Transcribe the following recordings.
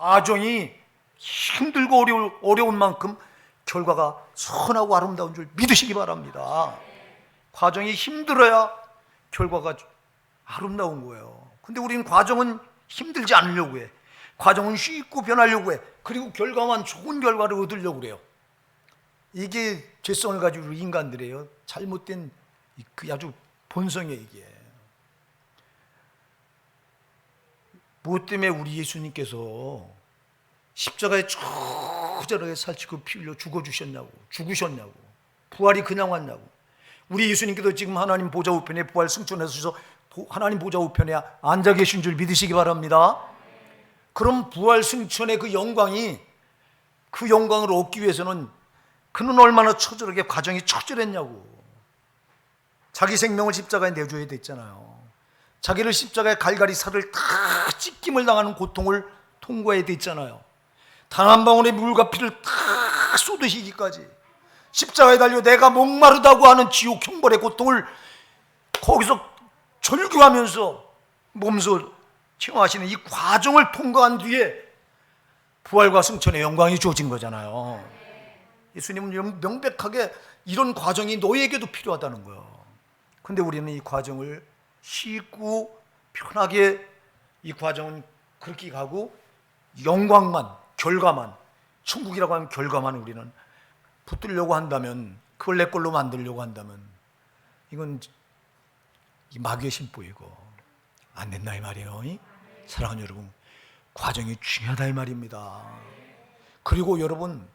과정이 힘들고 어려운 만큼 결과가 선하고 아름다운 줄 믿으시기 바랍니다. 과정이 힘들어야 결과가 아름다운 거예요. 근데 우리는 과정은 힘들지 않으려고 해. 과정은 쉽고 변하려고 해. 그리고 결과만 좋은 결과를 얻으려고 그래요. 이게 죄성을 가지고 인간들이에요. 잘못된 그 아주 본성이에요. 이게 무엇 때문에 우리 예수님께서 십자가에 처절하게 살찌고 피 흘려 죽으셨냐고, 부활이 그냥 왔냐고. 우리 예수님께서 지금 하나님 보좌 우편에 부활 승천하셔서 하나님 보좌 우편에 앉아 계신 줄 믿으시기 바랍니다. 그럼 부활 승천의 그 영광을 얻기 위해서는 그는 얼마나 처절하게 과정이 처절했냐고. 자기 생명을 십자가에 내줘야 됐잖아요. 자기를 십자가에 갈갈이 살을 다 찢김을 당하는 고통을 통과해야 됐잖아요. 단 한 방울의 물과 피를 다 쏟으시기까지 십자가에 달려 내가 목마르다고 하는 지옥 형벌의 고통을 거기서 절규하면서 몸소 체험하시는 이 과정을 통과한 뒤에 부활과 승천의 영광이 주어진 거잖아요. 예수님은 명백하게 이런 과정이 너희에게도 필요하다는 거예요. 근데 우리는 이 과정을 쉽고 편하게 이 과정은 그렇게 가고 영광만, 결과만, 천국이라고 하는 결과만 우리는 붙들려고 한다면, 그걸 내 걸로 만들려고 한다면 이건 마귀의 심보이고 안 된다 이 말이에요. 사랑하는 여러분, 과정이 중요하다 이 말입니다. 그리고 여러분,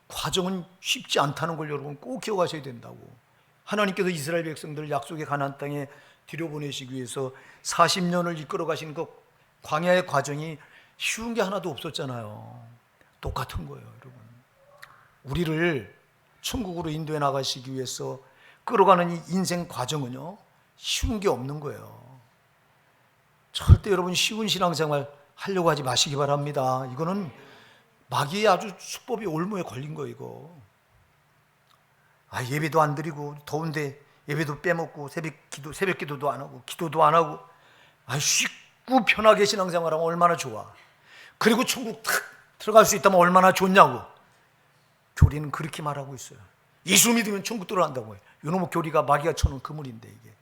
과정은 쉽지 않다는 걸 여러분 꼭 기억하셔야 된다고. 하나님께서 이스라엘 백성들을 약속의 가나안 땅에 들여보내시기 위해서 40년을 이끌어 가시는 그 광야의 과정이 쉬운 게 하나도 없었잖아요. 똑같은 거예요, 여러분. 우리를 천국으로 인도해 나가시기 위해서 끌어가는 이 인생 과정은요, 쉬운 게 없는 거예요. 절대 여러분 쉬운 신앙생활 하려고 하지 마시기 바랍니다. 이거는 마귀의 아주 수법이 올무에 걸린 거예요, 이거. 예배도 안 드리고 더운데 예배도 빼먹고 새벽 기도도 안 하고 기도도 안 하고 쉽고 편하게 신앙생활하면 얼마나 좋아. 그리고 천국 탁 들어갈 수 있다면 얼마나 좋냐고. 교리는 그렇게 말하고 있어요. 예수 믿으면 천국 들어간다고 해요. 이놈의 교리가 마귀가 쳐놓은 그물인데 이게.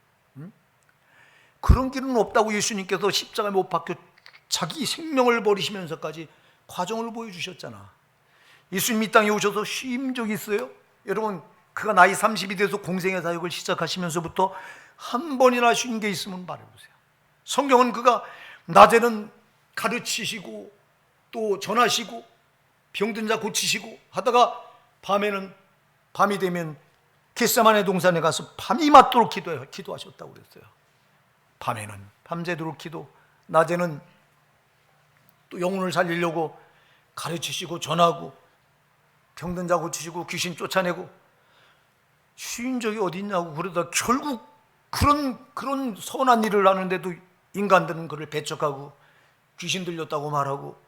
그런 길은 없다고 예수님께서 십자가에 못 박혀 자기 생명을 버리시면서까지 과정을 보여주셨잖아. 예수님 이 땅에 오셔서 쉼 적이 있어요? 여러분, 그가 나이 30이 돼서 공생의 사역을 시작하시면서부터 한 번이나 쉰 게 있으면 말해보세요. 성경은 그가 낮에는 가르치시고 또 전하시고 병든 자 고치시고 하다가 밤이 되면 겟세마네 동산에 가서 밤이 맞도록 기도하셨다고 그랬어요. 밤에는 밤새도록 기도, 낮에는 또 영혼을 살리려고 가르치시고 전하고 병든 자 고치시고 귀신 쫓아내고 쉬인 적이 어디 있냐고. 그러다 결국 그런 선한 일을 하는데도 인간들은 그를 배척하고 귀신 들렸다고 말하고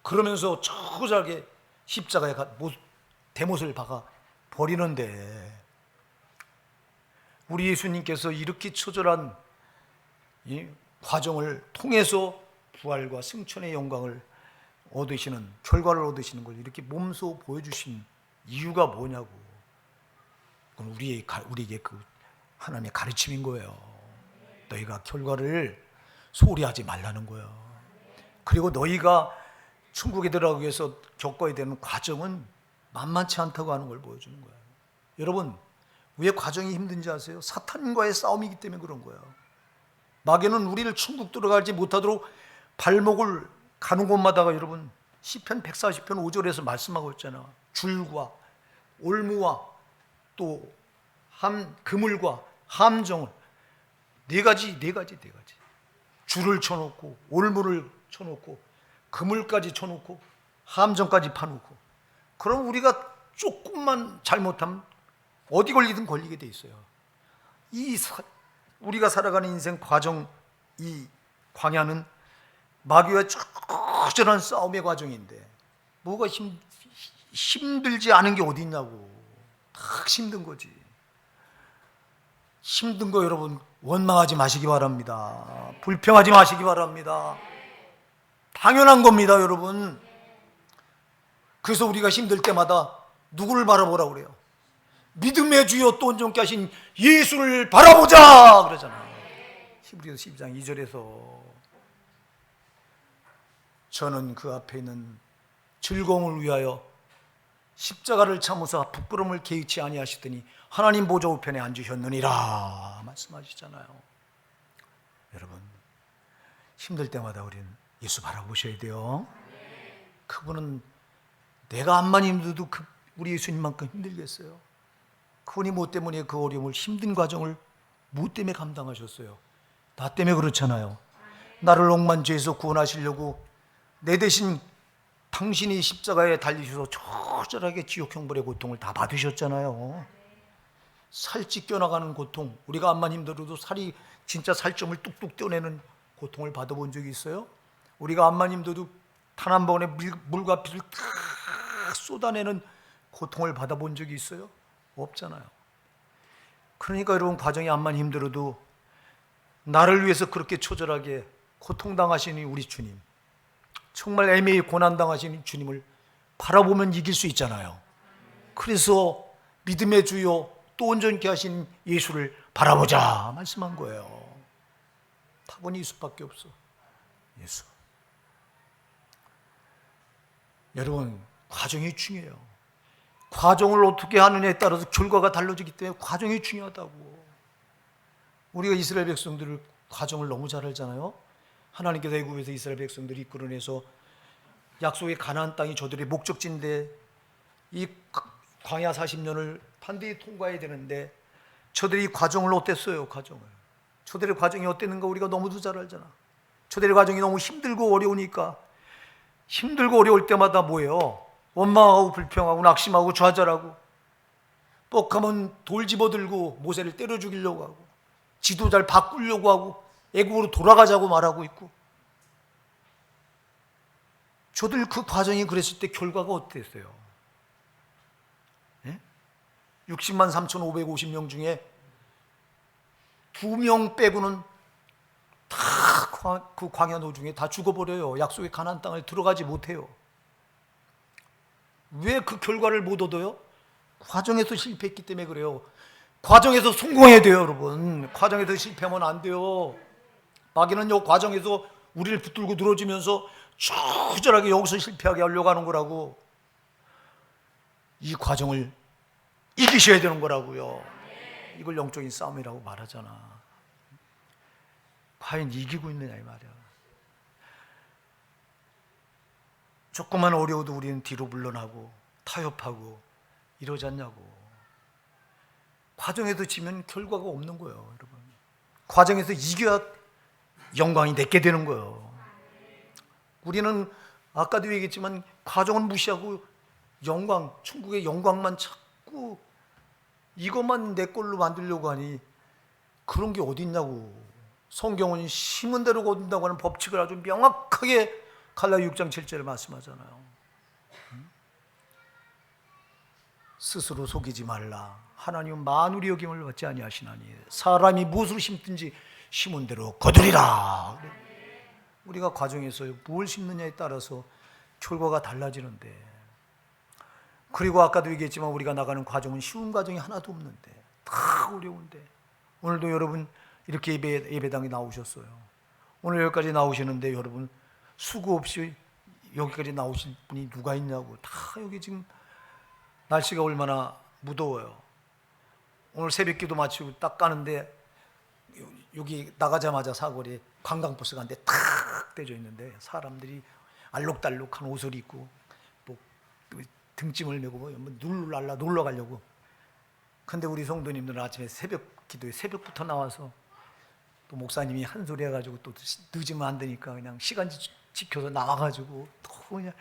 그러면서 처절하게 십자가에 대못을 박아 버리는데, 우리 예수님께서 이렇게 처절한 이 과정을 통해서 부활과 승천의 영광을 얻으시는, 결과를 얻으시는 걸 이렇게 몸소 보여주신 이유가 뭐냐고. 그건 우리에게 그 하나님의 가르침인 거예요. 너희가 결과를 소홀히 하지 말라는 거예요. 그리고 너희가 천국에 들어가기 위해서 겪어야 되는 과정은 만만치 않다고 하는 걸 보여주는 거예요. 여러분, 왜 과정이 힘든지 아세요? 사탄과의 싸움이기 때문에 그런 거예요. 마귀는 우리를 천국 들어가지 못하도록 발목을 가는 곳마다가, 여러분 시편 140편 5절에서 말씀하고 있잖아. 줄과 올무와 또 그물과 함정을 네 가지 줄을 쳐놓고 올무를 쳐놓고 그물까지 쳐놓고 함정까지 파놓고, 그럼 우리가 조금만 잘못하면 어디 걸리든 걸리게 돼 있어요. 우리가 살아가는 인생 과정, 이 광야는 마귀와 처절한 싸움의 과정인데 뭐가 힘들지 않은 게 어디 있냐고. 다 힘든 거지. 힘든 거 여러분 원망하지 마시기 바랍니다. 불평하지 마시기 바랍니다. 당연한 겁니다, 여러분. 그래서 우리가 힘들 때마다 누구를 바라보라고 그래요? 믿음의 주여 또 온전케 하신 예수를 바라보자 그러잖아요. 히브리서 12장 2절에서 저는 그 앞에 있는 즐거움을 위하여 십자가를 참으사 부끄러움을 개의치 아니하시더니 하나님 보좌 우편에 앉으셨느니라 말씀하시잖아요. 여러분, 힘들 때마다 우리는 예수 바라보셔야 돼요. 그분은 내가 암만 힘들어도 우리 예수님만큼 힘들겠어요? 그분이 뭐 때문에 그 어려움을, 힘든 과정을 뭐 때문에 감당하셨어요? 나 때문에 그렇잖아요. 나를 억만죄에서 구원하시려고 내 대신 당신이 십자가에 달리셔서 처절하게 지옥 형벌의 고통을 다 받으셨잖아요. 살 찢겨나가는 고통, 우리가 암만 힘들어도 살이 진짜 살점을 뚝뚝 떼어내는 고통을 받아본 적이 있어요? 우리가 암만 힘들어도 단 한 번의 물과 피를 탁 쏟아내는 고통을 받아본 적이 있어요? 없잖아요. 그러니까 여러분, 과정이 암만 힘들어도 나를 위해서 그렇게 처절하게 고통당하시는 우리 주님, 정말 애매히 고난당하시는 주님을 바라보면 이길 수 있잖아요. 그래서 믿음의 주요 또 온전케 하신 예수를 바라보자 말씀한 거예요. 답은 예수밖에 없어. 예수. 여러분, 과정이 중요해요. 과정을 어떻게 하느냐에 따라서 결과가 달라지기 때문에 과정이 중요하다고. 우리가 이스라엘 백성들을 과정을 너무 잘 알잖아요. 하나님께서 애굽에서 이스라엘 백성들이 이끌어내서 약속의 가나안 땅이 저들의 목적지인데 이 광야 40년을 반드시 통과해야 되는데 저들이 이 과정을 어땠어요? 저들의 과정이 어땠는가 우리가 너무도 잘 알잖아. 저들의 과정이 너무 힘들고 어려우니까, 힘들고 어려울 때마다 뭐예요? 원망하고 불평하고 낙심하고 좌절하고, 뻑하면 돌 집어들고 모세를 때려 죽이려고 하고, 지도자를 바꾸려고 하고, 애굽으로 돌아가자고 말하고 있고. 저들 그 과정이 그랬을 때 결과가 어땠어요? 60만 3,550명 중에 2명 빼고는 다 그 광야 노중에 다 죽어버려요. 약속의 가나안 땅을 들어가지 못해요. 왜 그 결과를 못 얻어요? 과정에서 실패했기 때문에 그래요. 과정에서 성공해야 돼요, 여러분. 과정에서 실패하면 안 돼요. 마귀는 요 과정에서 우리를 붙들고 늘어지면서 처절하게 여기서 실패하게 하려고 하는 거라고. 이 과정을 이기셔야 되는 거라고요. 이걸 영적인 싸움이라고 말하잖아. 과연 이기고 있느냐 이 말이야. 조금만 어려워도 우리는 뒤로 물러나고 타협하고 이러지 않냐고. 과정에서 지면 결과가 없는 거예요, 여러분. 과정에서 이겨야 영광이 내게 되는 거예요. 우리는 아까도 얘기했지만 과정은 무시하고 영광, 천국의 영광만 찾고 이것만 내 걸로 만들려고 하니 그런 게 어디 있냐고. 성경은 심은 대로 거둔다고 하는 법칙을 아주 명확하게 갈라디아 6장 7절에 말씀하잖아요. 스스로 속이지 말라. 하나님은 만물이 여김을 받지 아니하시나니 사람이 무엇을 심든지 심은 대로 거두리라. 우리가 과정에서 무엇을 심느냐에 따라서 결과가 달라지는데, 그리고 아까도 얘기했지만 우리가 나가는 과정은 쉬운 과정이 하나도 없는데 다 어려운데, 오늘도 여러분 이렇게 예배당에 나오셨어요. 오늘 여기까지 나오시는데 여러분 수고 없이 여기까지 나오신 분이 누가 있냐고. 다 여기 지금 날씨가 얼마나 무더워요. 오늘 새벽기도 마치고 딱 가는데 여기 나가자마자 사거리에 관광버스가 한 대 탁 떼져 있는데 사람들이 알록달록한 옷을 입고 뭐 등짐을 메고 뭐 놀러 가려고. 근데 우리 성도님들은 아침에 새벽 기도에 새벽부터 나와서 또 목사님이 한 소리 해가지고 또 늦으면 안 되니까 그냥 시간 지켜서 나와가지고 또 그냥,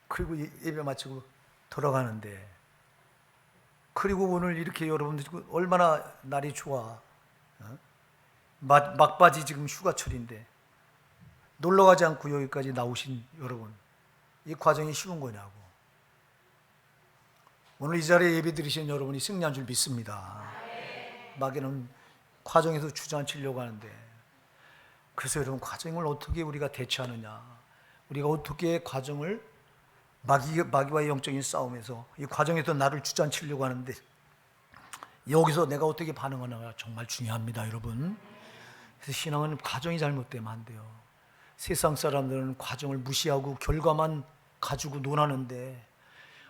그리고 예배 마치고 돌아가는데, 그리고 오늘 이렇게 여러분들 얼마나 날이 좋아. 막바지 지금 휴가철인데 놀러 가지 않고 여기까지 나오신 여러분, 이 과정이 쉬운 거냐고. 오늘 이 자리에 예배 드리신 여러분이 승리한 줄 믿습니다. 마귀는 과정에서 주저앉히려고 하는데, 그래서 여러분 과정을 어떻게 우리가 대처하느냐. 우리가 어떻게 과정을 마귀와의 영적인 싸움에서 이 과정에서 나를 주저앉히려고 하는데 여기서 내가 어떻게 반응하느냐가 정말 중요합니다, 여러분. 그래서 신앙은 과정이 잘못되면 안 돼요. 세상 사람들은 과정을 무시하고 결과만 가지고 논하는데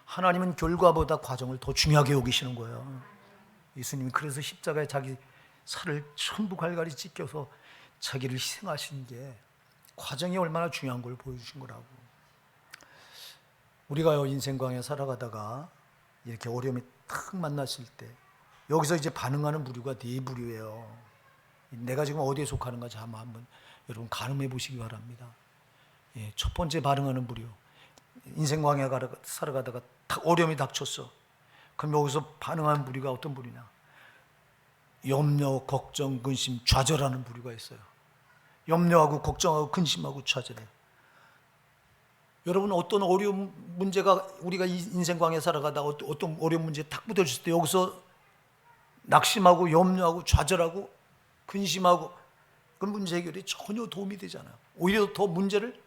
하나님은 결과보다 과정을 더 중요하게 여기시는 거예요. 예수님이 그래서 십자가에 자기 살을 전부 갈갈이 찢겨서 자기를 희생하신 게 과정이 얼마나 중요한 걸 보여주신 거라고. 우리가요, 인생 광야 살아가다가 이렇게 어려움이 탁 만났을 때 여기서 이제 반응하는 부류가 네 부류예요. 내가 지금 어디에 속하는가 한번 여러분 가늠해 보시기 바랍니다. 예, 첫 번째 반응하는 부류. 인생 광야 살아가다가 탁 어려움이 닥쳤어. 그럼 여기서 반응하는 부류가 어떤 부류냐? 염려, 걱정, 근심, 좌절하는 부류가 있어요. 염려하고 걱정하고 근심하고 좌절해요. 여러분, 어떤 어려운 문제가 우리가 인생 광야 살아가다가 어떤 어려운 문제에 탁 부딪혔을 때 여기서 낙심하고 염려하고 좌절하고 근심하고 그 문제 해결이 전혀 도움이 되잖아요. 오히려 더 문제를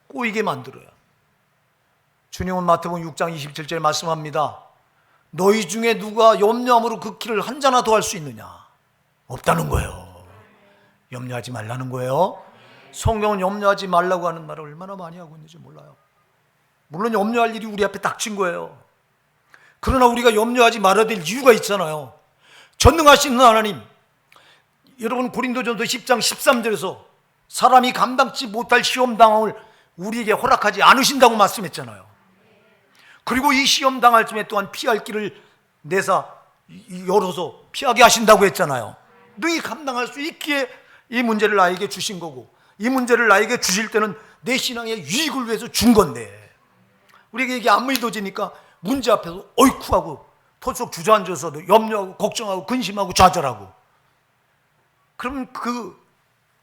꼬이게 만들어요. 주님은 마태복음 6장 27절에 말씀합니다. 너희 중에 누가 염려함으로 그 길을 한 자나 더 할 수 있느냐? 없다는 거예요. 염려하지 말라는 거예요. 성경은 염려하지 말라고 하는 말을 얼마나 많이 하고 있는지 몰라요. 물론 염려할 일이 우리 앞에 닥친 거예요. 그러나 우리가 염려하지 말아야 될 이유가 있잖아요. 전능하신 하나님, 여러분 고린도전서 10장 13절에서 사람이 감당치 못할 시험당함을 우리에게 허락하지 않으신다고 말씀했잖아요. 그리고 이 시험당할 쯤에 또한 피할 길을 내사 열어서 피하게 하신다고 했잖아요. 능히 감당할 수 있기에 이 문제를 나에게 주신 거고, 이 문제를 나에게 주실 때는 내 신앙의 유익을 위해서 준 건데 우리에게 이게 안 믿어지니까 문제 앞에서 어이쿠하고 털썩 주저앉아서 염려하고 걱정하고 근심하고 좌절하고, 그러면 그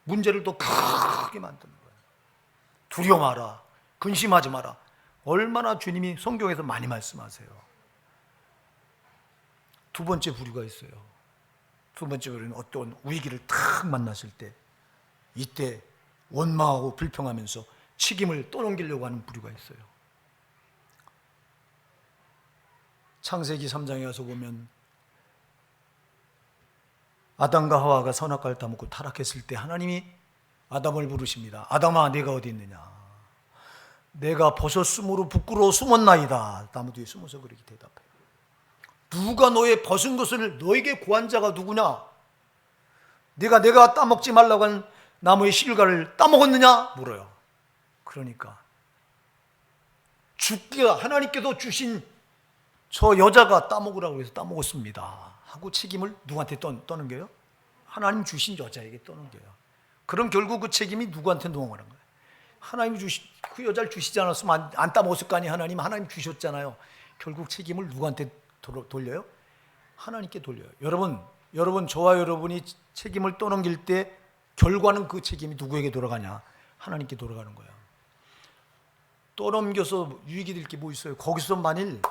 문제를 더 크게 만드는 거예요. 두려워 마라, 근심하지 마라. 얼마나 주님이 성경에서 많이 말씀하세요. 두 번째 부류가 있어요. 두 번째 부류는 어떤 위기를 탁 만났을 때 이때 원망하고 불평하면서 책임을 떠넘기려고 하는 부류가 있어요. 창세기 3장에 가서 보면 아담과 하와가 선악과를 따먹고 타락했을 때 하나님이 아담을 부르십니다. 아담아, 네가 어디 있느냐? 내가 버섯 숨으로 부끄러워 숨었나이다. 나무 뒤에 숨어서 그렇게 대답해요. 누가 너의 벗은 것을 너에게 고한 자가 누구냐? 내가 따먹지 말라고 한 나무의 실과를 따먹었느냐? 물어요. 그러니까 죽기가 하나님께서 주신 저 여자가 따먹으라고 해서 따먹었습니다 하고 책임을 누구한테 떠넘겨요? 하나님 주신 여자에게 떠넘겨요. 그럼 결국 그 책임이 누구한테 넘어가는 거예요? 하나님이 그 여자를 주시지 않았으면 안 따먹었을 거 아니에요. 하나님 주셨잖아요. 결국 책임을 누구한테 돌려요? 하나님께 돌려요. 여러분 저와 여러분이 책임을 떠넘길 때 결과는 그 책임이 누구에게 돌아가냐? 하나님께 돌아가는 거예요. 떠넘겨서 유익이 될 게 뭐 있어요? 거기서 만일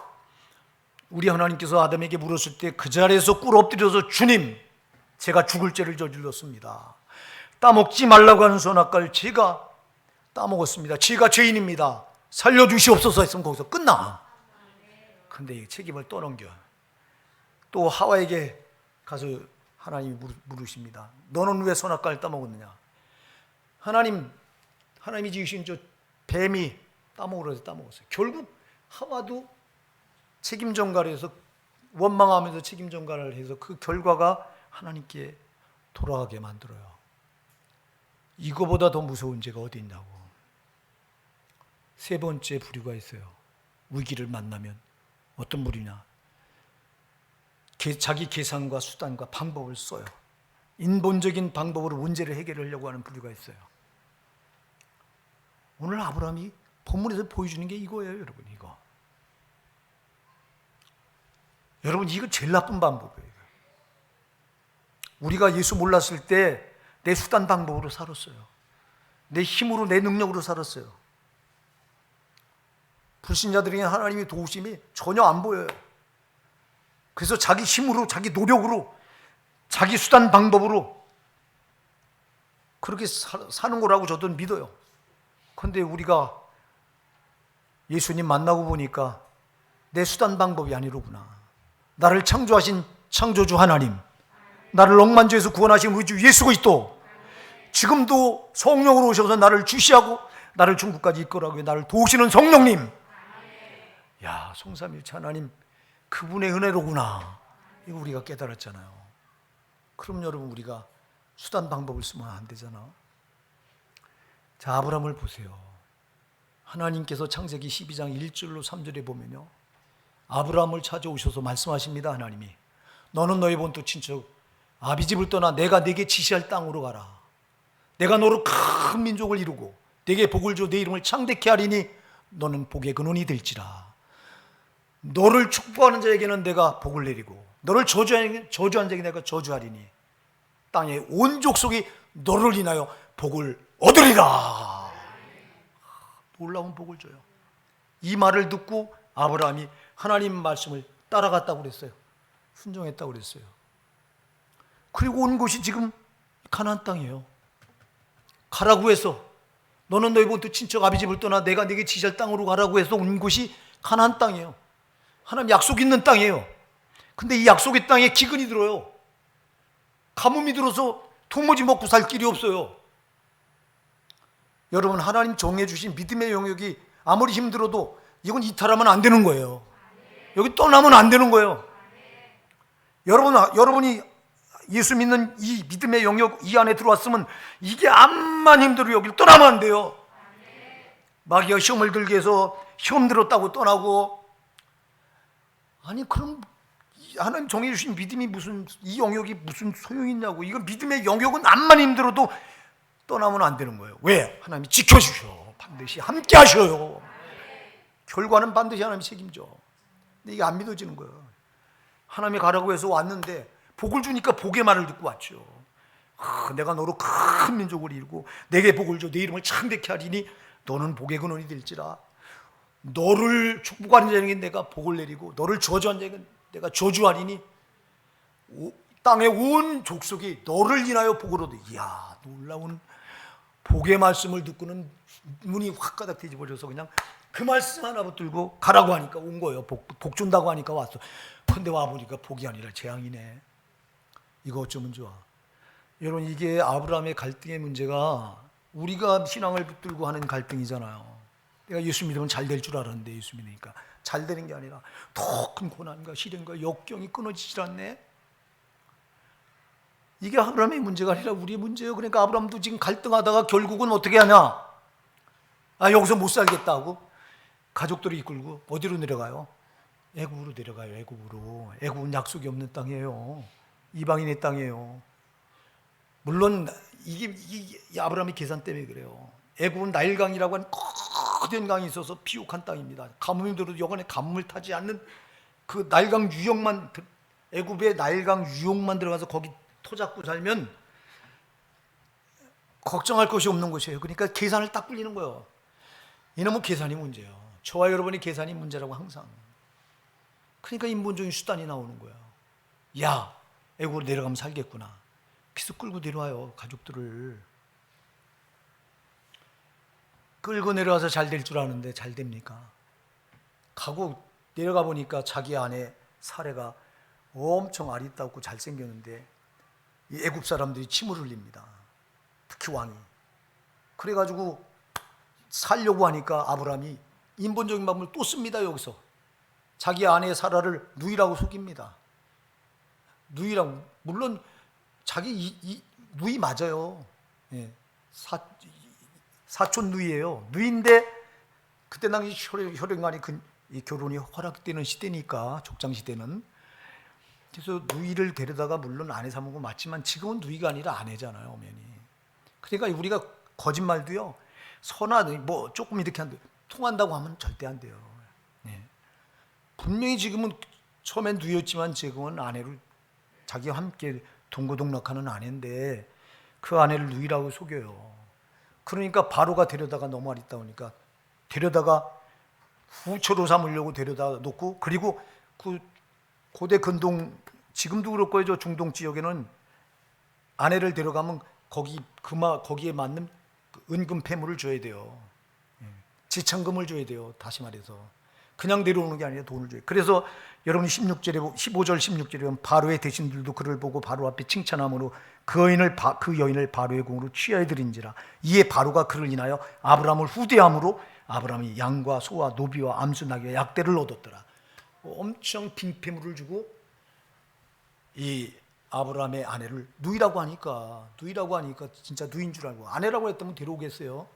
우리 하나님께서 아담에게 물었을 때 그 자리에서 꿇어 엎드려서 주님, 제가 죽을 죄를 저질렀습니다. 따먹지 말라고 하는 선악과를 제가 따먹었습니다. 제가 죄인입니다. 살려주시옵소서 했으면 거기서 끝나. 근데 이 책임을 떠넘겨. 또 하와에게 가서 하나님이 물으십니다. 너는 왜 선악과를 따먹었느냐? 하나님이 지으신 저 뱀이 따먹으라 해서 따먹었어요. 결국 하와도 책임 전가를 해서 원망하면서 책임 전가를 해서 그 결과가 하나님께 돌아가게 만들어요. 이거보다 더 무서운 죄가 어디 있냐고. 세 번째 부류가 있어요. 위기를 만나면 어떤 부류냐? 자기 계산과 수단과 방법을 써요. 인본적인 방법으로 문제를 해결하려고 하는 부류가 있어요. 오늘 아브라함이 본문에서 보여주는 게 이거예요, 여러분. 여러분, 이거 제일 나쁜 방법이에요. 우리가 예수 몰랐을 때 내 수단 방법으로 살았어요. 내 힘으로, 내 능력으로 살았어요. 불신자들에게 하나님의 도우심이 전혀 안 보여요. 그래서 자기 힘으로, 자기 노력으로, 자기 수단 방법으로 그렇게 사는 거라고 저도 믿어요. 그런데 우리가 예수님 만나고 보니까 내 수단 방법이 아니로구나. 나를 창조하신 창조주 하나님, 나를 억만죄에서 구원하신 우리 주 예수 그리스도, 지금도 성령으로 오셔서 나를 주시하고 나를 천국까지 이끌어가고 나를 도우시는 성령님, 야, 성삼일체 하나님, 그분의 은혜로구나. 이거 우리가 깨달았잖아요. 그럼 여러분, 우리가 수단 방법을 쓰면 안 되잖아. 자, 아브라함을 보세요. 하나님께서 창세기 12장 1절로 3절에 보면요, 아브라함을 찾아오셔서 말씀하십니다. 하나님이, 너는 너희 본토 친척 아비집을 떠나 내가 네게 지시할 땅으로 가라. 내가 너로 큰 민족을 이루고 네게 복을 줘 내 이름을 창대케 하리니 너는 복의 근원이 될지라. 너를 축복하는 자에게는 내가 복을 내리고 너를 저주한 자에게 내가 저주하리니 땅의 온 족속이 너를 인하여 복을 얻으리라. 놀라운 복을 줘요. 이 말을 듣고 아브라함이 하나님 말씀을 따라갔다고 그랬어요. 순종했다고 그랬어요. 그리고 온 곳이 지금 가나안 땅이에요. 가라고 해서, 너는 너희 본토 친척 아비집을 떠나 내가 네게 지시할 땅으로 가라고 해서 온 곳이 가나안 땅이에요. 하나님 약속 있는 땅이에요. 근데 이 약속의 땅에 기근이 들어요. 가뭄이 들어서 도무지 먹고 살 길이 없어요. 여러분, 하나님 정해주신 믿음의 영역이 아무리 힘들어도 이건 이탈하면 안 되는 거예요. 여기 떠나면 안 되는 거예요. 여러분이 예수 믿는 이 믿음의 영역 이 안에 들어왔으면 이게 암만 힘들어 여기를 떠나면 안 돼요. 마귀가 시험을 들게 해서 시험 들었다고 떠나고, 아니 그럼 하나님 정해주신 믿음이 무슨, 이 영역이 무슨 소용이 있냐고. 이건 믿음의 영역은 암만 힘들어도 떠나면 안 되는 거예요. 왜? 하나님이 지켜주셔. 반드시 함께 하셔요. 결과는 반드시 하나님이 책임져. 근데 이게 안 믿어지는 거예요. 하나님이 가라고 해서 왔는데 복을 주니까 복의 말을 듣고 왔죠. 내가 너로 큰 민족을 이루고 내게 복을 줘 내 이름을 창대케 하리니 너는 복의 근원이 될지라. 너를 축복하는 자에게 내가 복을 내리고 너를 저주한 자에게 내가 저주하리니 땅의 온 족속이 너를 인하여 복을 얻으리. 이야, 놀라운 복의 말씀을 듣고는 눈이 확 가닥 뒤집어져서 그냥 그 말씀 하나 붙들고 가라고 하니까 온 거예요. 복 준다고 하니까 왔어. 근데 와보니까 복이 아니라 재앙이네. 이거 어쩌면 좋아. 여러분, 이게 아브라함의 갈등의 문제가 우리가 신앙을 붙들고 하는 갈등이잖아요. 내가 예수 믿으면 잘 될 줄 알았는데 예수 믿으니까 잘 되는 게 아니라 더 큰 고난과 시련과 역경이 끊어지질 않네. 이게 아브라함의 문제가 아니라 우리의 문제예요. 그러니까 아브라함도 지금 갈등하다가 결국은 어떻게 하냐? 여기서 못 살겠다고 가족들을 이끌고 어디로 내려가요? 애굽으로 내려가요. 애굽으로. 애굽은 약속이 없는 땅이에요. 이방인의 땅이에요. 물론 이게 아브라함의 계산 때문에 그래요. 애굽은 나일강이라고 하는 거대한 강이 있어서 비옥한 땅입니다. 가뭄이 들어도 여간에 가뭄을 타지 않는 그 나일강 유역만, 애굽의 나일강 유역만 들어가서 거기 토 잡고 살면 걱정할 것이 없는 곳이에요. 그러니까 계산을 딱 굴리는 거예요. 이놈은 계산이 문제예요. 저와 여러분의 계산이 문제라고 항상. 그러니까 인본적인 수단이 나오는 거예요. 야, 애국으로 내려가면 살겠구나. 그래서 끌고 내려와요. 가족들을 끌고 내려와서 잘 될 줄 아는데 잘 됩니까? 가고 내려가 보니까 자기 아내 사례가 엄청 아리따웠고 잘생겼는데 이 애굽 사람들이 침을 흘립니다. 특히 왕이. 그래가지고 살려고 하니까 아브라함이 인본적인 방법을 또 씁니다. 여기서 자기 아내 사라를 누이라고 속입니다. 누이라고. 물론 자기 누이 맞아요. 예. 사촌 누이예요. 누이인데 그때 당시 혈연간이 결혼이 허락되는 시대니까, 족장 시대는. 그래서 누이를 데려다가 물론 아내 삼은 거 맞지만 지금은 누이가 아니라 아내잖아요, 엄연히. 그러니까 우리가 거짓말도요, 뭐 조금 이렇게 통한다고 하면 절대 안 돼요. 네. 분명히 지금은 처음엔 누이였지만 지금은 아내를, 자기와 함께 동거동락하는 아내인데 그 아내를 누이라고 속여요. 그러니까 바로가 데려다가 너무 아리따우니까 데려다가 후처로 삼으려고 데려다 놓고, 그리고 그 고대 근동, 지금도 그럴 거예요. 저 중동 지역에는 아내를 데려가면 거기에 맞는 은금 폐물을 줘야 돼요. 지참금을 줘야 돼요. 다시 말해서 그냥 내려오는 게 아니라 돈을 줘요. 그래서 여러분이 15절 16절에 보면 바로의 대신들도 그를 보고 바로 앞에 칭찬함으로 그 여인을 바로의 공으로 취하여 드린지라. 이에 바로가 그를 인하여 아브라함을 후대함으로 아브라함이 양과 소와 노비와 암수 나귀와 약대를 얻었더라. 엄청 빈폐물을 주고 이 아브라함의 아내를 누이라고 하니까 진짜 누인 줄 알고 아내라고 했다면 데려오겠어요.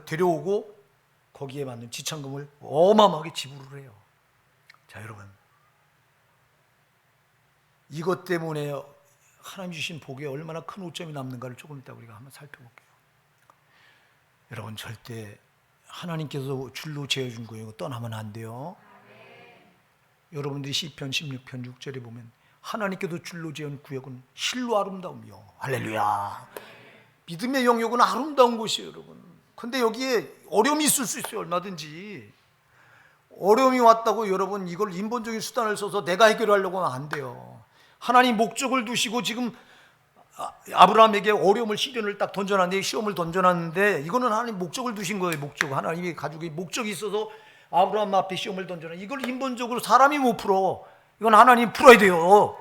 데려오고 거기에 맞는 지참금을 어마어마하게 지불을 해요. 자, 여러분, 이것 때문에 하나님 주신 복에 얼마나 큰 오점이 남는가를 조금 이따 우리가 한번 살펴볼게요. 여러분, 절대 하나님께서 줄로 재어준 거예요. 떠나면 안 돼요. 여러분들이 시편 16편 6절에 보면 하나님께도 줄로 재은 구역은 실로 아름다우며, 할렐루야, 믿음의 영역은 아름다운 곳이에요. 여러분, 근데 여기에 어려움이 있을 수 있어요. 얼마든지 어려움이 왔다고 여러분 이걸 인본적인 수단을 써서 내가 해결하려고 하면 안 돼요. 하나님 목적을 두시고 지금 아브라함에게 어려움을, 시련을 딱 던져놨는데, 시험을 던져놨는데, 이거는 하나님 목적을 두신 거예요. 목적, 하나님이 가지고 목적이 있어서 아브라함 앞에 시험을 던져놨는데 이걸 인본적으로 사람이 못 풀어. 이건 하나님 풀어야 돼요.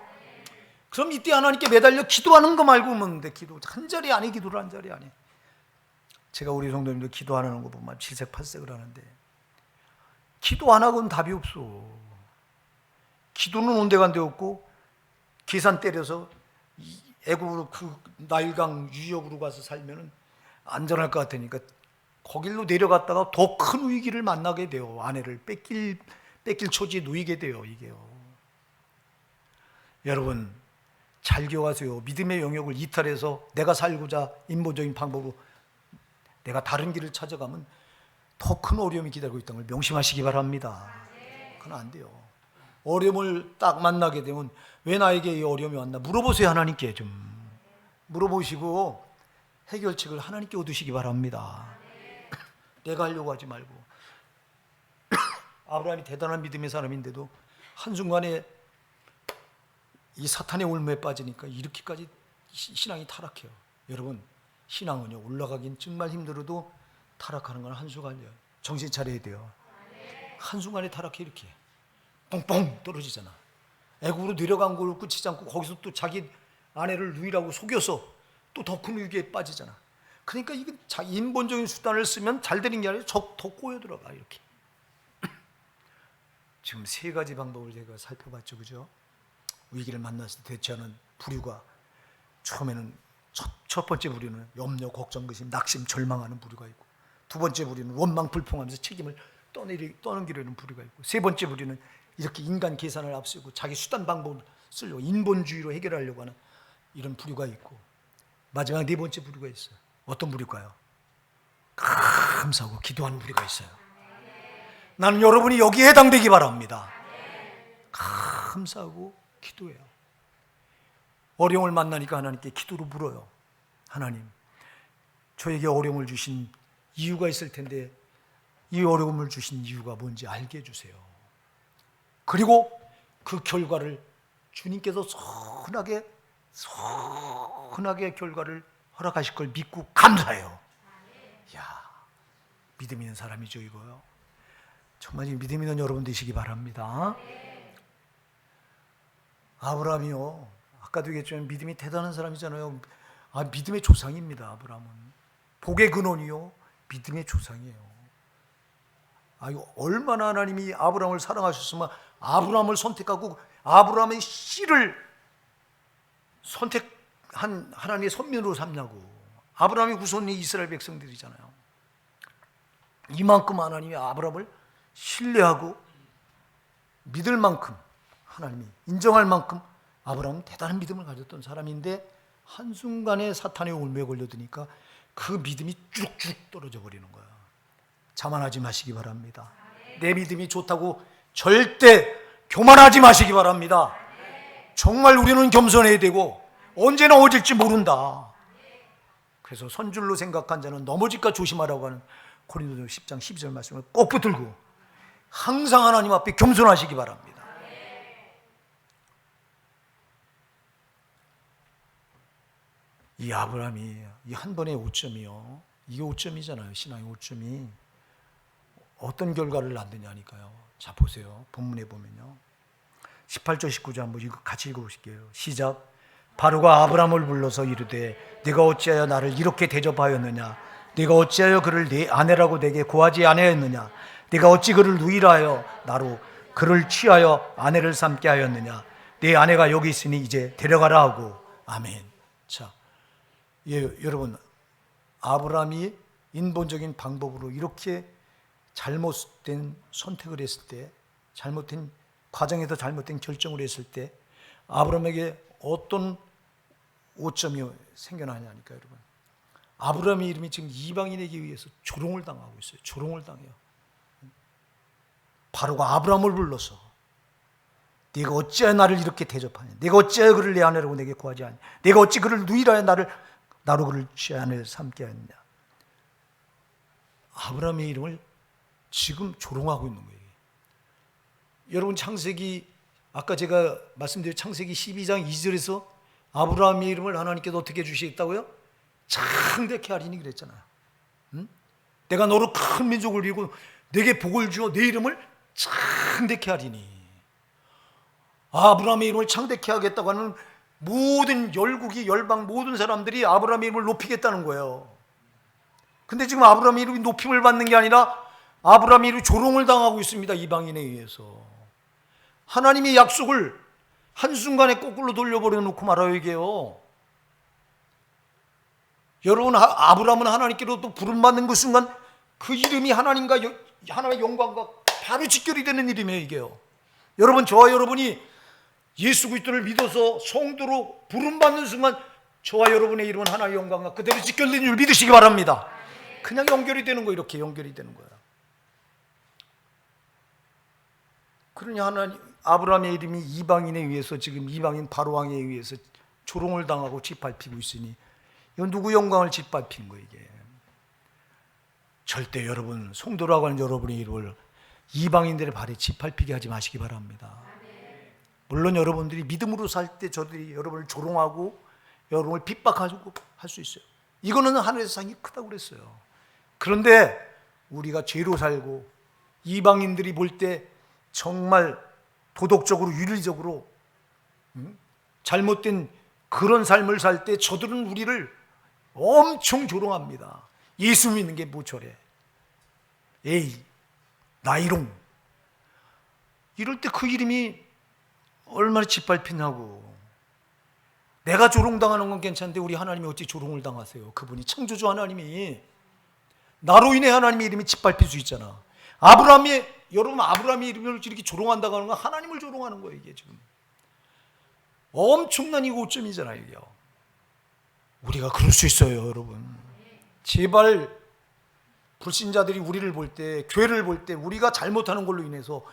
그럼 이때 하나님께 매달려 기도하는 거 말고 없는데, 기도 한 자리 안에, 기도를 한 자리 안에. 제가 우리 성도님들 기도하는 거 보면 질색팔색을 하는데 기도 안 하고는 답이 없어. 기도는 온데간데 없고 계산 때려서 애국으로 그 나일강 유역으로 가서 살면은 안전할 것 같으니까 거길로 내려갔다가 더 큰 위기를 만나게 돼요. 아내를 뺏길 처지에 놓이게 돼요. 이게요. 여러분, 잘 기억하세요. 믿음의 영역을 이탈해서 내가 살고자 인본적인 방법으로 내가 다른 길을 찾아가면 더 큰 어려움이 기다리고 있다는 걸 명심하시기 바랍니다. 그건 안 돼요. 어려움을 딱 만나게 되면 왜 나에게 이 어려움이 왔나 물어보세요. 하나님께 좀 물어보시고 해결책을 하나님께 얻으시기 바랍니다. 내가 하려고 하지 말고. 아브라함이 대단한 믿음의 사람인데도 한순간에 이 사탄의 올무에 빠지니까 이렇게까지 신앙이 타락해요. 여러분, 신앙은요, 올라가긴 정말 힘들어도 타락하는 건 한순간이에요. 정신 차려야 돼요. 한순간에 타락해. 이렇게 뻥뻥 떨어지잖아. 애국으로 내려간 걸 끝이지 않고 거기서 또 자기 아내를 누이라고 속여서 또 더 큰 위기에 빠지잖아. 그러니까 이게 인본적인 수단을 쓰면 잘 되는 게 아니라 더 꼬여 들어가. 이렇게. 지금 세 가지 방법을 제가 살펴봤죠. 그죠? 위기를 만났을 때 대처하는 부류가, 처음에는 첫 번째 부류는 염려, 걱정, 근심, 낙심, 절망하는 부류가 있고, 두 번째 부류는 원망, 불평하면서 책임을 떠넘기려는 부류가 있고, 세 번째 부류는 이렇게 인간 계산을 앞세우고 자기 수단 방법을 쓰려고 인본주의로 해결하려고 하는 이런 부류가 있고, 마지막 네 번째 부류가 있어요. 어떤 부류일까요? 감사하고 기도하는 부류가 있어요. 나는 여러분이 여기에 해당되기 바랍니다. 감사하고 기도해요. 어려움을 만나니까 하나님께 기도로 물어요. 하나님, 저에게 어려움을 주신 이유가 있을 텐데 이 어려움을 주신 이유가 뭔지 알게 해주세요. 그리고 그 결과를 주님께서 선하게 결과를 허락하실 걸 믿고 감사해요. 이야, 믿음 있는 사람이죠, 이거요. 정말 믿음 있는 여러분 되시기 바랍니다. 아브라함이요, 아까도 얘기했지만 믿음이 대단한 사람이잖아요. 믿음의 조상입니다. 아브라함은 복의 근원이요, 믿음의 조상이에요. 얼마나 하나님이 아브라함을 사랑하셨으면 아브라함을 선택하고 아브라함의 씨를 선택한 하나님의 선민으로 삼냐고. 아브라함의 후손이 이스라엘 백성들이잖아요. 이만큼 하나님이 아브라함을 신뢰하고 믿을 만큼, 하나님이 인정할 만큼 아브라함은 대단한 믿음을 가졌던 사람인데 한순간에 사탄의 올무에 걸려드니까 그 믿음이 쭉쭉 떨어져 버리는 거야. 자만하지 마시기 바랍니다. 내 믿음이 좋다고 절대 교만하지 마시기 바랍니다. 정말 우리는 겸손해야 되고 언제나 어질지 모른다. 그래서 선줄로 생각한 자는 넘어질까 조심하라고 하는 고린도서 10장 12절 말씀을 꼭 붙들고 항상 하나님 앞에 겸손하시기 바랍니다. 이 아브라함이 이 한 번의 오점이요, 이게 오점이잖아요. 신앙의 오점이. 어떤 결과를 낳느냐니까요. 자, 보세요. 본문에 보면요. 18절 19절 한번 이거 같이 읽어보실게요. 시작. 바로가 아브라함을 불러서 이르되 네가 어찌하여 나를 이렇게 대접하였느냐? 네가 어찌하여 그를 네 아내라고 내게 고하지 아니하였느냐? 네가 어찌 그를 누이라 하여 나로 그를 취하여 아내를 삼게 하였느냐? 네 아내가 여기 있으니 이제 데려가라 하고. 아멘. 자, 예, 여러분, 아브라함이 인본적인 방법으로 이렇게 잘못된 선택을 했을 때, 잘못된 과정에서 잘못된 결정을 했을 때 아브라함에게 어떤 오점이 생겨나냐니까. 여러분, 아브라함의 이름이 지금 이방인에게 의해서 조롱을 당하고 있어요. 조롱을 당해요. 바로가 아브라함을 불러서 네가 어찌하여 나를 이렇게 대접하냐? 네가 어찌하여 그를 내 아내라고 내게 구하지 않냐? 네가 어찌 그를 누이라 하여 나로 그를 제 아내를 삼게 하였냐? 아브라함의 이름을 지금 조롱하고 있는 거예요. 여러분, 창세기, 아까 제가 말씀드린 창세기 12장 2절에서 아브라함의 이름을 하나님께서 어떻게 주시겠다고요? 창대케 하리니 그랬잖아요. 응? 내가 너로 큰 민족을 이루고 내게 복을 주어 내 이름을 창대케 하리니. 아브라함의 이름을 창대케 하겠다고 하는 모든 열국이, 열방 모든 사람들이 아브라함의 이름을 높이겠다는 거예요. 근데 지금 아브라함의 이름이 높임을 받는 게 아니라 아브라함의 이름이 조롱을 당하고 있습니다. 이방인에 의해서. 하나님의 약속을 한순간에 거꾸로 돌려버려 놓고 말아요, 이게요. 여러분, 아브라함은 하나님께로부터 부름받는 그 순간 그 이름이 하나님과 하나님의 영광과 바로 직결이 되는 이름이에요, 이게요. 여러분, 저와 여러분이 예수 그리스도를 믿어서 성도로 부름받는 순간 저와 여러분의 이름은 하나님의 영광과 그대로 직결된 줄 믿으시기 바랍니다. 그냥 연결이 되는 거예요. 이렇게 연결이 되는 거예요. 그러니 아브라함의 이름이 이방인에 의해서, 지금 이방인 바로왕에 의해서 조롱을 당하고 짓밟히고 있으니 이건 누구 영광을 짓밟힌 거예요, 이게. 절대 여러분, 성도라고 하는 여러분의 이름을 이방인들의 발에 짓밟히게 하지 마시기 바랍니다. 물론 여러분들이 믿음으로 살 때 저들이 여러분을 조롱하고 여러분을 핍박하고 할 수 있어요. 이거는 하늘의 상이 크다고 그랬어요. 그런데 우리가 죄로 살고 이방인들이 볼 때 정말 도덕적으로, 윤리적으로 잘못된 그런 삶을 살 때 저들은 우리를 엄청 조롱합니다. 예수 믿는 게 뭐 저래, 에이 나이롱, 이럴 때 그 이름이 얼마나 짓밟히냐고. 내가 조롱당하는 건 괜찮은데 우리 하나님이 어찌 조롱을 당하세요? 그분이 창조주 하나님이. 나로 인해 하나님의 이름이 짓밟힐 수 있잖아. 여러분, 아브라함의 이름을 이렇게 조롱한다고 하는 건 하나님을 조롱하는 거예요, 이게 지금. 엄청난 이 고점이잖아요, 이게. 우리가 그럴 수 있어요, 여러분. 제발 불신자들이 우리를 볼 때, 교회를 볼 때 우리가 잘못하는 걸로 인해서,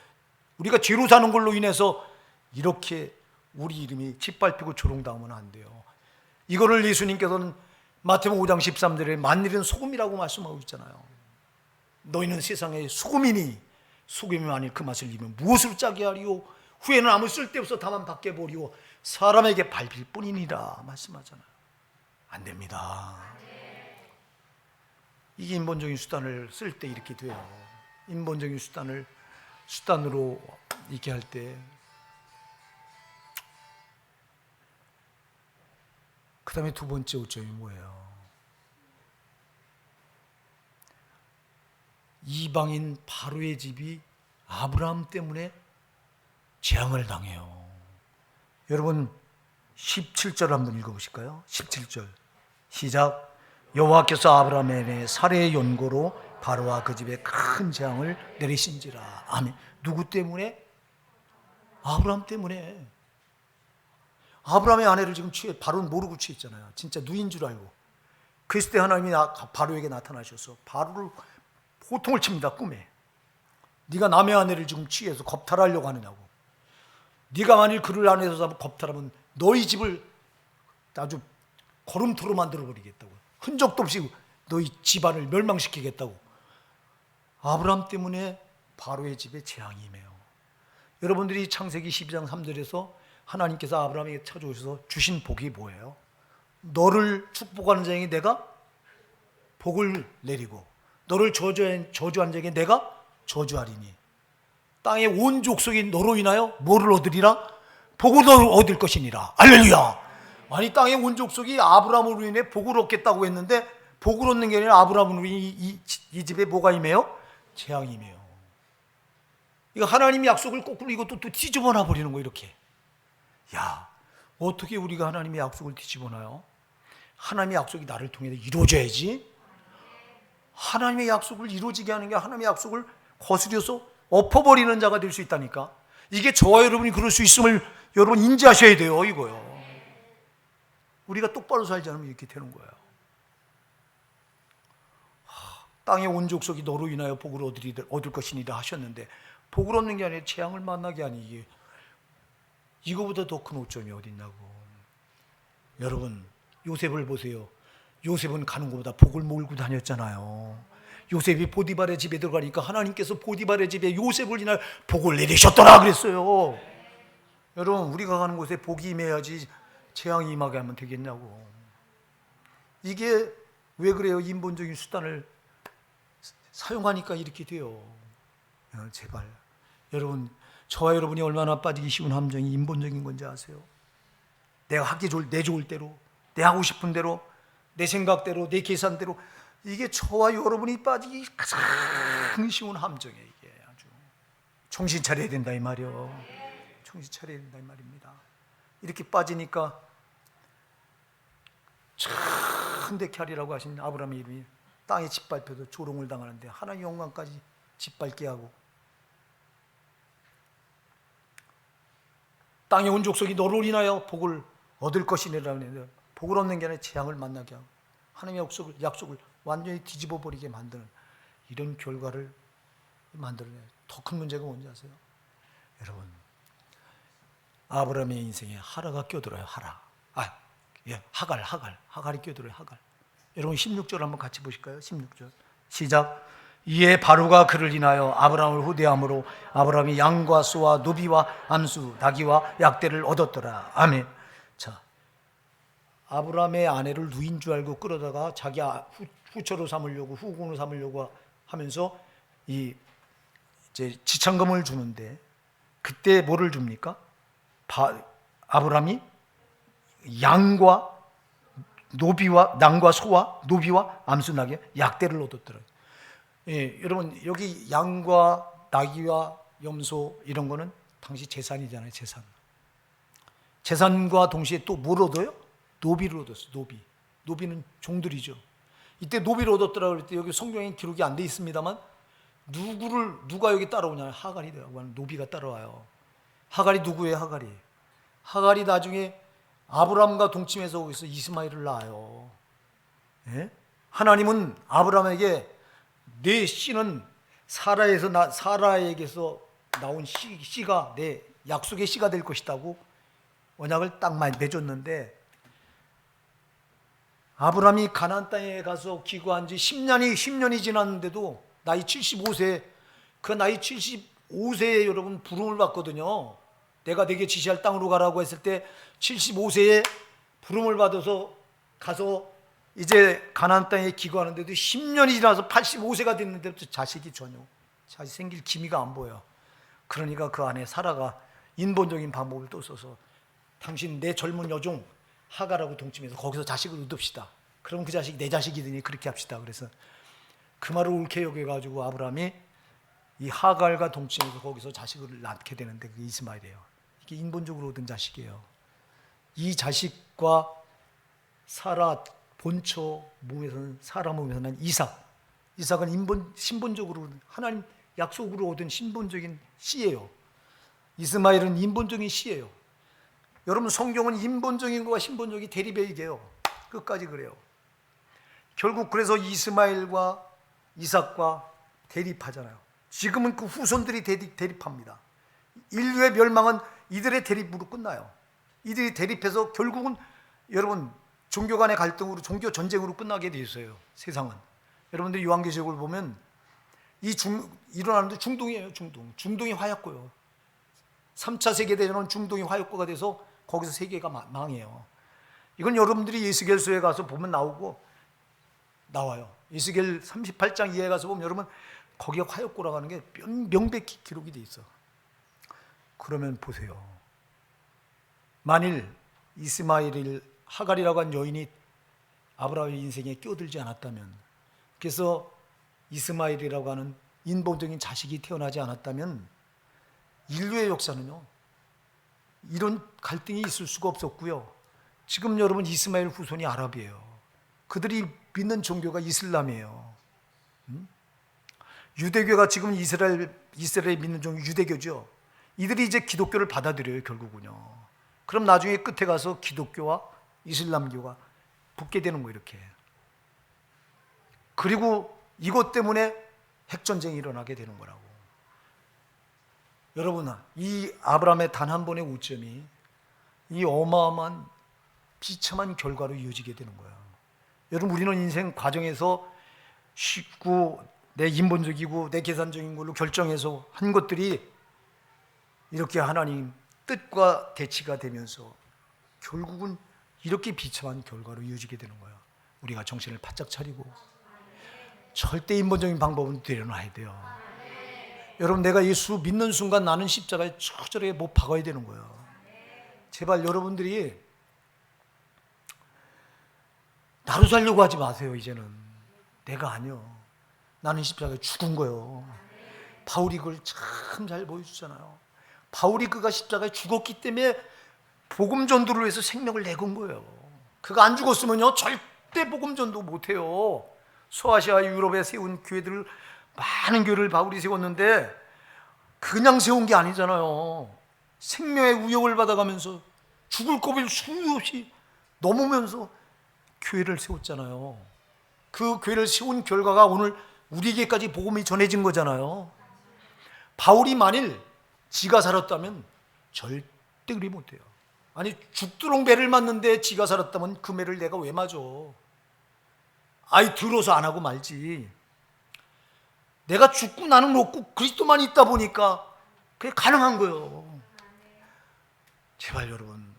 우리가 죄로 사는 걸로 인해서 이렇게 우리 이름이 짓밟히고 조롱당하면 안 돼요. 이거를 예수님께서는 마태복음 5장 13절에 만일은 소금이라고 말씀하고 있잖아요. 너희는 세상의 소금이니 소금이 만일 그 맛을 잃으면 무엇으로 짜게 하리요? 후에는 아무 쓸데없어 다만 밖에 버리고 사람에게 밟힐 뿐이니라 말씀하잖아요. 안 됩니다. 이게 인본적인 수단을 쓸 때 이렇게 돼요. 인본적인 수단으로 이렇게 할 때. 그 다음에 두 번째 오점이 뭐예요? 이방인 바로의 집이 아브라함 때문에 재앙을 당해요. 여러분 17절 한번 읽어보실까요? 17절 시작. 여호와께서 아브라함의 살해의 연고로 바로와 그 집에 큰 재앙을 내리신지라. 아멘. 누구 때문에? 아브라함 때문에. 아브라함의 아내를 지금 바로는 모르고 취했잖아요. 진짜 누인 줄 알고. 그랬을 때 하나님이 바로에게 나타나셔서 바로를 호통을 칩니다. 꿈에. 네가 남의 아내를 지금 취해서 겁탈하려고 하느냐고. 네가 만일 그를 아내에서 겁탈하면 너희 집을 아주 거름토로 만들어버리겠다고. 흔적도 없이 너희 집안을 멸망시키겠다고. 아브라함 때문에 바로의 집에 재앙이 임해요. 여러분들이 창세기 12장 3절에서 하나님께서 아브라함에게 찾아오셔서 주신 복이 뭐예요? 너를 축복하는 자에게 내가 복을 내리고 너를 저주한 자에게 내가 저주하리니 땅의 온 족속이 너로 인하여 뭐를 얻으리라? 복을 얻을 것이니라. 할렐루야. 아니 땅의 온 족속이 아브라함으로 인해 복을 얻겠다고 했는데 복을 얻는 게 아니라 아브라함으로 이 집에 뭐가 임해요? 재앙이 임해요. 이거 하나님의 약속을 거꾸로 이것도 또 뒤집어놔 버리는 거 이렇게. 야, 어떻게 우리가 하나님의 약속을 뒤집어놔요? 하나님의 약속이 나를 통해 이루어져야지. 하나님의 약속을 이루어지게 하는 게 하나님의 약속을 거스려서 엎어버리는 자가 될 수 있다니까. 이게 저와 여러분이 그럴 수 있음을 여러분 인지하셔야 돼요. 이거요. 우리가 똑바로 살지 않으면 이렇게 되는 거예요. 땅의 온 족속이 너로 인하여 복을 얻을 것이니라 하셨는데 복을 얻는 게 아니라 재앙을 만나게 하니 이거보다 더 큰 오점이 어디 있냐고. 여러분 요셉을 보세요. 요셉은 가는 것보다 복을 몰고 다녔잖아요. 요셉이 보디발의 집에 들어가니까 하나님께서 보디발의 집에 요셉을 인하여 복을 내리셨더라 그랬어요. 여러분 우리가 가는 곳에 복이 임해야지 재앙이 임하게 하면 되겠냐고. 이게 왜 그래요? 인본적인 수단을 사용하니까 이렇게 돼요. 제발 여러분 저와 여러분이 얼마나 빠지기 쉬운 함정이 인본적인 건지 아세요? 내가 하기 좋을 내 좋을 대로 내 하고 싶은 대로 내 생각대로 내 계산대로 이게 저와 여러분이 빠지기 가장 쉬운 함정이에요. 이게 아주 정신 차려야 된다 이 말이요. 정신 차려야 된다 이 말입니다. 이렇게 빠지니까 천대케 하리라고 하신 아브라함의 이름이 땅에 짓밟혀도 조롱을 당하는데 하나님 영광까지 짓밟게 하고 땅의 온 족속이 너로 인하여 복을 얻을 것이니라 하는데 복을 얻는 게 아니라 재앙을 만나게 하고 하나님의 약속을 완전히 뒤집어 버리게 만드는 이런 결과를 만들어내요. 더 큰 문제가 뭔지 아세요? 여러분 아브라함의 인생에 하라가 껴들어요. 하갈이 껴들어요. 하갈. 여러분 16절 한번 같이 보실까요? 16절 시작. 이에 바로가 그를 인하여 아브라함을 후대함으로 아브라함이 양과 소와 노비와 암수 나귀와 약대를 얻었더라. 아멘. 자, 아브라함의 아내를 누인 줄 알고 끌어다가 자기 후처로 삼으려고 후궁으로 삼으려고 하면서 이제 지참금을 주는데 그때 뭐를 줍니까? 아브라함이 양과 소와 노비와 암수 나귀 약대를 얻었더라. 예, 여러분 여기 양과 나귀와 염소 이런 거는 당시 재산이잖아요. 재산과 동시에 또 뭘 얻어요? 노비를 얻었어요. 노비는 종들이죠. 이때 노비를 얻었더라 그럴 때 여기 성경에 기록이 안 돼 있습니다만 누가 여기 따라오냐? 하갈이라고 하는 노비가 따라와요. 하갈이 누구예요? 하갈이 나중에 아브라함과 동침해서 거기서 이스마엘을 낳아요. 예? 하나님은 아브라함에게 내 씨는 사라에게서 나온 씨가 내 약속의 씨가 될 것이라고 언약을 딱 맺었는데 아브라함이 가나안 땅에 가서 기거한 지 10년이 지났는데도 나이 75세 그 나이 75세에 여러분 부름을 받거든요. 내가 네게 지시할 땅으로 가라고 했을 때 75세에 부름을 받아서 가서 이제 가나안 땅에 기거하는데도 10년이 지나서 85세가 됐는데도 자식 생길 기미가 안 보여. 그러니까 그 안에 사라가 인본적인 방법을 또 써서 당신 내 젊은 여종 하갈하고 동침해서 거기서 자식을 얻읍시다. 그럼 그 자식이 내 자식이더니 그렇게 합시다. 그래서 그 말을 옳게 여겨가지고 아브라함이 이 하갈과 동침해서 거기서 자식을 낳게 되는데 그게 이스마엘이에요. 이게 인본적으로 얻은 자식이에요. 이 자식과 사라 본처 몸에서는 사라 몸에서는 이삭은 신본적으로 하나님 약속으로 얻은 신본적인 씨예요. 이스마엘은 인본적인 씨예요. 여러분 성경은 인본적인 것과 신본적이 대립해야 돼요. 끝까지 그래요. 결국 그래서 이스마엘과 이삭과 대립하잖아요. 지금은 그 후손들이 대립합니다. 인류의 멸망은 이들의 대립으로 끝나요. 이들이 대립해서 결국은 여러분 종교 간의 갈등으로 종교 전쟁으로 끝나게 돼 있어요. 세상은. 여러분들 요한계시록을 보면 일어나는 데 중동이에요. 중동이 화약고요. 3차 세계대전은 중동이 화약고가 돼서 거기서 세계가 망해요. 이건 여러분들이 예수결소에 가서 보면 나와요. 에스겔 38장 이하에 가서 보면 여러분 거기에 화약고라고 게 명백히 기록이 돼 있어. 그러면 보세요. 만일 이스마엘을 하갈이라고 한 여인이 아브라함의 인생에 끼어들지 않았다면, 그래서 이스마엘이라고 하는 인본적인 자식이 태어나지 않았다면 인류의 역사는요 이런 갈등이 있을 수가 없었고요. 지금 여러분 이스마엘 후손이 아랍이에요. 그들이 믿는 종교가 이슬람이에요. 유대교가 지금 이스라엘에 믿는 종교 유대교죠. 이들이 이제 기독교를 받아들여요, 결국은요. 그럼 나중에 끝에 가서 기독교와 이슬람교가 붙게 되는 거예요, 이렇게. 그리고 이것 때문에 핵전쟁이 일어나게 되는 거라고. 여러분, 이 아브라함의 단 한 번의 오점이 이 어마어마한 비참한 결과로 이어지게 되는 거야. 여러분, 우리는 인생 과정에서 쉽고 내 인본적이고 내 계산적인 걸로 결정해서 한 것들이 이렇게 하나님 뜻과 대치가 되면서 결국은 이렇게 비참한 결과로 이어지게 되는 거야. 우리가 정신을 바짝 차리고 절대 인본적인 방법은 내려놔야 돼요. 여러분, 내가 예수 믿는 순간 나는 십자가에 처절하게 못 박아야 되는 거예요. 제발 여러분들이 나로 살려고 하지 마세요. 이제는 내가 아니요, 나는 십자가에 죽은 거예요. 바울이 그걸 참 잘 보여주잖아요. 바울이 그가 십자가에 죽었기 때문에 복음 전도를 위해서 생명을 내건 거예요. 그가 안 죽었으면요 절대 복음 전도 못해요. 소아시아 유럽에 세운 교회들을, 많은 교회를 바울이 세웠는데 그냥 세운 게 아니잖아요. 생명의 위협을 받아가면서 죽을 고비를 수없이 넘으면서 교회를 세웠잖아요. 그 교회를 세운 결과가 오늘 우리에게까지 복음이 전해진 거잖아요. 바울이 만일 지가 살았다면 절대 그리 못해요. 아니, 죽도록 매를 맞는데 지가 살았다면 그 매를 내가 왜 맞아? 아이, 들어서 안 하고 말지. 내가 죽고 나는 없고 그리스도만 있다 보니까 그게 가능한 거예요. 제발 여러분,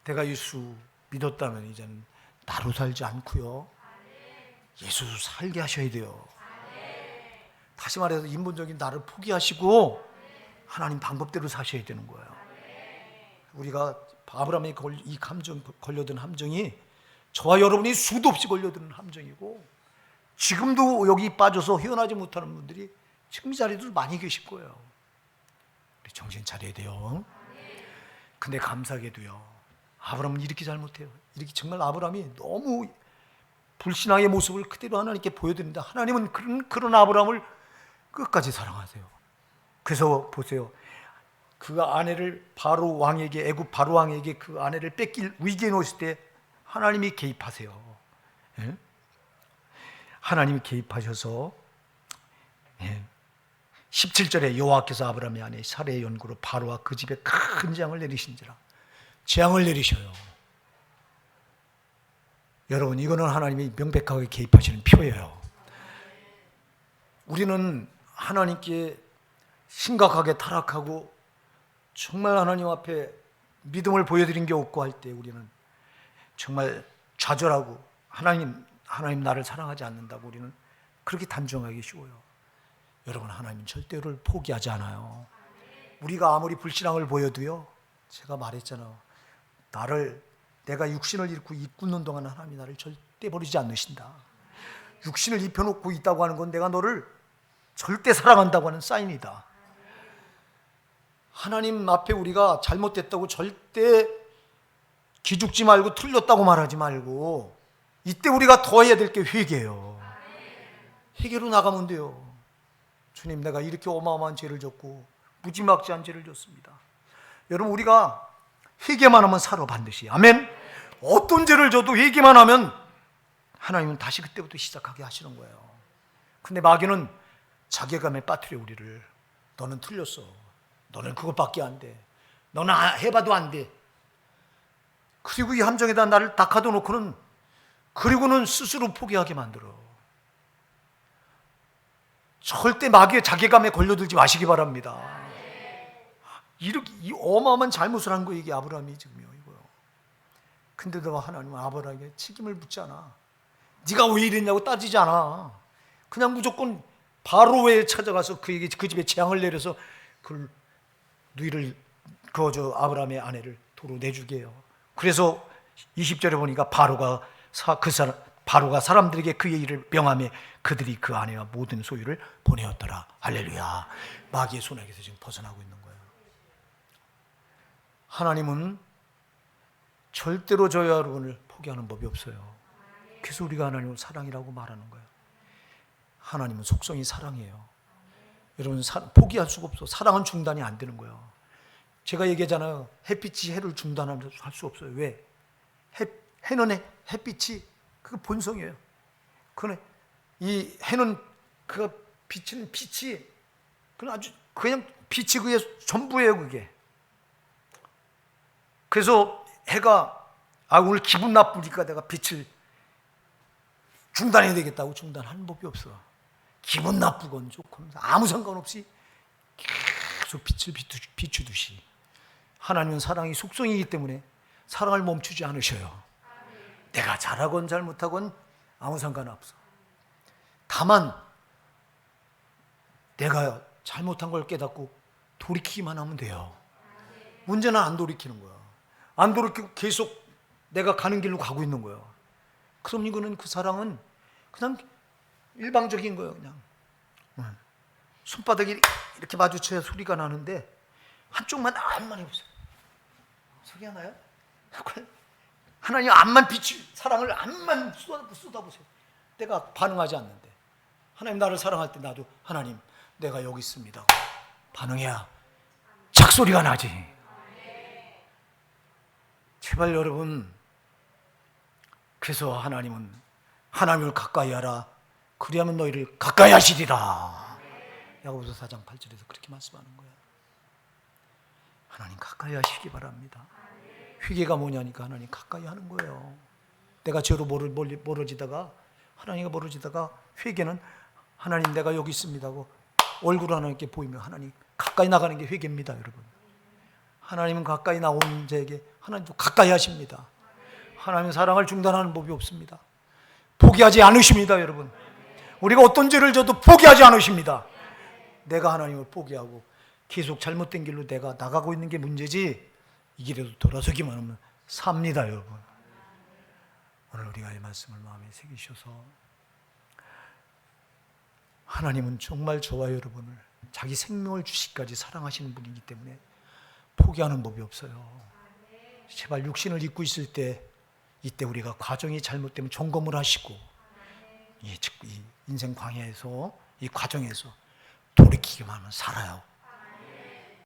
내가 예수 믿었다면 이제는 나로 살지 않고요, 예수 살게 하셔야 돼요. 다시 말해서 인본적인 나를 포기하시고 하나님 방법대로 사셔야 되는 거예요. 우리가 아브라함이 이 감정 걸려든 함정이 저와 여러분이 수도 없이 걸려드는 함정이고, 지금도 여기 빠져서 헤어나지 못하는 분들이 지금 이 자리도 많이 계실 거예요. 우리 정신 차려야 돼요. 근데 감사하게도요, 아브라함은 이렇게 잘못해요. 이렇게 정말 아브라함이 너무 불신앙의 모습을 그대로 하나님께 보여드립니다. 하나님은 그런 아브라함을 끝까지 사랑하세요. 그래서 보세요, 그 아내를 바로 왕에게, 애굽 바로 왕에게 그 아내를 뺏길 위기에 놓으실 때 하나님이 개입하세요. 예? 하나님이 개입하셔서 17절에 여호와께서 아브라함의 아내 사레의 연고로 바로와 그 집에 큰 재앙을 내리신지라. 재앙을 내리셔요. 여러분, 이거는 하나님이 명백하게 개입하시는 표예요. 우리는 하나님께 심각하게 타락하고 정말 하나님 앞에 믿음을 보여드린 게 없고 할 때 우리는 정말 좌절하고 하나님 나를 사랑하지 않는다고 우리는 그렇게 단정하기 쉬워요. 여러분, 하나님은 절대로 포기하지 않아요. 우리가 아무리 불신앙을 보여도요, 제가 말했잖아요, 내가 육신을 잃고 입고 있는 동안 하나님이 나를 절대 버리지 않으신다. 육신을 입혀놓고 있다고 하는 건 내가 너를 절대 사랑한다고 하는 사인이다. 하나님 앞에 우리가 잘못됐다고 절대 기죽지 말고 틀렸다고 말하지 말고, 이때 우리가 더 해야 될 게 회개예요. 회개로 나가면 돼요. 주님, 내가 이렇게 어마어마한 죄를 졌고 무지막지한 죄를 졌습니다. 여러분, 우리가 회개만 하면 살아, 반드시. 아멘. 어떤 죄를 져도 회개만 하면 하나님은 다시 그때부터 시작하게 하시는 거예요. 근데 마귀는 자괴감에 빠뜨려 우리를. 너는 틀렸어. 너는 그것밖에 안 돼. 너는 해봐도 안 돼. 그리고 이 함정에다 나를 딱 가둬놓고는, 그리고는 스스로 포기하게 만들어. 절대 마귀의 자괴감에 걸려들지 마시기 바랍니다. 이렇게 이 어마어마한 잘못을 한 거예요, 이게 아브라함이 지금요, 이거요. 근데도 하나님은 아브라함에게 책임을 묻지 않아. 네가 왜 이랬냐고 따지지 않아. 그냥 무조건 바로에 찾아가서 그에게 그 집에 재앙을 내려서 그 누이를 아브라함의 아내를 도로 내주게 해요. 그래서 20절에 보니까 바로가 사람들에게 그의 일을 명하며 그들이 그 아내와 모든 소유를 보내었더라. 할렐루야. 마귀의 손에게서 지금 벗어나고 있는 거예요. 하나님은 절대로 저와 여러분을 포기하는 법이 없어요. 그래서 우리가 하나님을 사랑이라고 말하는 거예요. 하나님은 속성이 사랑이에요. 여러분, 포기할 수가 없어. 사랑은 중단이 안 되는 거예요. 제가 얘기하잖아요. 햇빛이 해를 중단할 수 없어요. 왜? 해는 햇빛이 그 본성이에요. 이 해는 그 비치는 빛이 그냥 빛이 그게 전부예요. 그게. 그래서 해가 오늘 기분 나쁘니까 내가 빛을 중단해야 되겠다고 중단하는 법이 없어. 기분 나쁘건 좋건 아무 상관없이 계속 빛을 비추듯이 하나님은 사랑이 속성이기 때문에 사랑을 멈추지 않으셔요. 내가 잘하건 잘못하건 아무 상관없어. 다만 내가 잘못한 걸 깨닫고 돌이키기만 하면 돼요. 문제는 안 돌이키는 거야. 안 돌이키고 계속 내가 가는 길로 가고 있는 거예요. 그럼 이거는 그 사랑은 그냥 일방적인 거예요. 그냥 손바닥이 이렇게 마주쳐야 소리가 나는데 한쪽만 앞만 해보세요. 소리가 나요? 하나님 앞만 사랑을 앞만 쏟아보세요. 내가 반응하지 않는데 하나님 나를 사랑할 때 나도 하나님 내가 여기 있습니다 반응해야 착소리가 나지. 제발 여러분, 그래서 하나님을 가까이 하라. 그리하면 너희를 가까이 하시리라. 야고보서 4장 8절에서 그렇게 말씀하는 거예요. 하나님 가까이 하시기 바랍니다. 회개가 뭐냐니까 하나님 가까이 하는 거예요. 내가 죄로 멀어지다가 하나님과 멀어지다가 회개는 하나님 내가 여기 있습니다 하고 얼굴 하나님께 보이면 하나님 가까이 나가는 게 회개입니다. 여러분, 하나님은 가까이 나오는 자에게 하나님도 가까이 하십니다. 하나님은 사랑을 중단하는 법이 없습니다. 포기하지 않으십니다. 여러분, 우리가 어떤 죄를 져도 포기하지 않으십니다. 내가 하나님을 포기하고 계속 잘못된 길로 내가 나가고 있는 게 문제지 이 길에도 돌아서기만 하면 삽니다. 여러분, 오늘 우리가 이 말씀을 마음에 새기셔서 하나님은 정말 저와 여러분을 자기 생명을 주시기까지 사랑하시는 분이기 때문에 포기하는 법이 없어요. 제발 육신을 입고 있을 때 이때 우리가 과정이 잘못되면 점검을 하시고 이 인생 광야에서 이 과정에서 돌이키기만 하면 살아요.